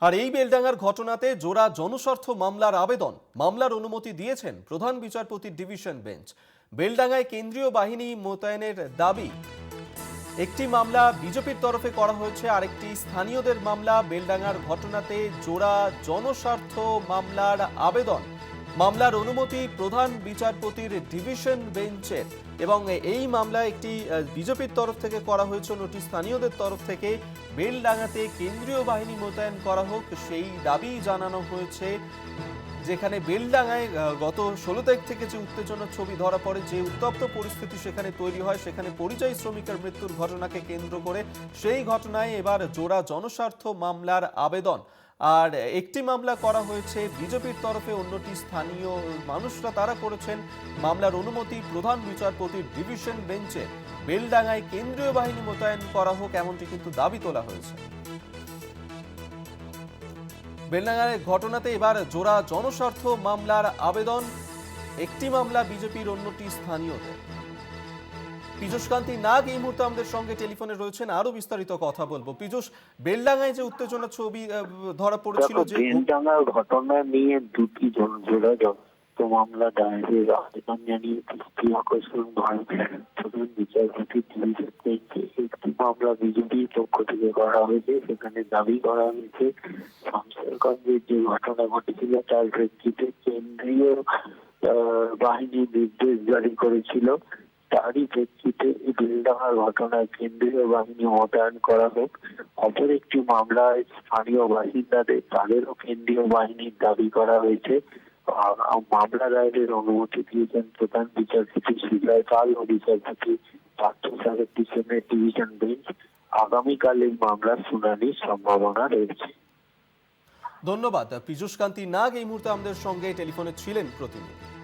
আর এই বেলডাঙ্গার ঘটনাতে জোড়া জনস্বার্থ মামলার আবেদন, মামলার অনুমতি দিয়েছেন প্রধান বিচারপতির ডিভিশন বেঞ্চ। বেলডাঙ্গায় কেন্দ্রীয় বাহিনী মোতায়েনের দাবি। একটি মামলা বিজেপির তরফে করা হয়েছে, আরেকটি স্থানীয়দের মামলা। বেলডাঙ্গার ঘটনাতে জোড়া জনস্বার্থ মামলার আবেদন, মামলার অনুমতি প্রধান বিচারপতির ডিভিশন বেঞ্চের। এবং এই মামলা একটি বিজেপির তরফ থেকে করা হয়েছে, অন্যটি স্থানীয়দের তরফ থেকে। বেলডাঙ্গাতে কেন্দ্রীয় বাহিনী মোতায়েন করা হোক সেই দাবি জানানো হয়েছে। যেখানে বেলডাঙ্গায় গত 16 তারিখ থেকে যে উত্তেজনার ছবি ধরা পড়ে, যে উত্তপ্ত পরিস্থিতি সেখানে তৈরি হয়, সেখানে পরিযায়ী শ্রমিকের মৃত্যুর ঘটনাকে কেন্দ্র করে সেই ঘটনায় এবার জোড়া জনস্বার্থ মামলার আবেদন। আর একটি মামলা করা হয়েছে বিজেপির তরফে, অন্যটি স্থানীয় মানুষরা তারা করেছেন। মামলার অনুমতি প্রধান বিচারপতির ডিভিশন বেঞ্চে। বেলডাঙ্গায় কেন্দ্রীয় বাহিনী মোতায়েন করা হোক এমনটি কিন্তু দাবি তোলা হয়েছে। বেলডাঙ্গার ঘটনাতে এবার জোড়া জনস্বার্থ মামলার আবেদন, একটি মামলা বিজেপির, অন্যটি স্থানীয়দের। পীযূষ কান্তি নাগ এই মুহূর্তে আমাদের সঙ্গে টেলিফোনে রয়েছেন, আরো বিস্তারিত কথা বলবো। পীযূষ, বেলডাঙ্গায় যে উত্তেজনা ছবি ধরা পড়েছিল, যে বেলডাঙ্গার ঘটনা নিয়ে দুটি জোড়া মামলা দায়েরের আবেদন জানিয়ে দৃষ্টি আকর্ষণ ভারতের প্রধান বিচারপতি ডিভিশন বেঞ্চে একটি মামলা বিজেপির পক্ষ থেকে করা হয়েছে। সেখানে দাবি করা হয়েছে শামশেরগঞ্জের যে ঘটনা ঘটেছিল তার প্রেক্ষিতে কেন্দ্রীয় বাহিনী নির্দেশ জারি করেছিল, তারই প্রেক্ষিতে এই বেলডাঙ্গার ঘটনায় কেন্দ্রীয় বাহিনী মোতায়েন করা হোক। অপর একটি মামলায় স্থানীয় বাসিন্দাদের তাদেরও কেন্দ্রীয় বাহিনীর দাবি করা হয়েছে। মামলা দায়েরের অনুমতি দিয়েছেন প্রধান বিচারপতি সুজয় পাল ও বিচারপতি পার্থসারথীর ডিভিশন বেঞ্চ। আগামীকাল এই মামলার শুনানির সম্ভাবনা রয়েছে। ধন্যবাদ। পীযূষ কান্তি নাগ এই মুহূর্তে আমাদের সঙ্গে টেলিফোনে ছিলেন প্রতিনিধি।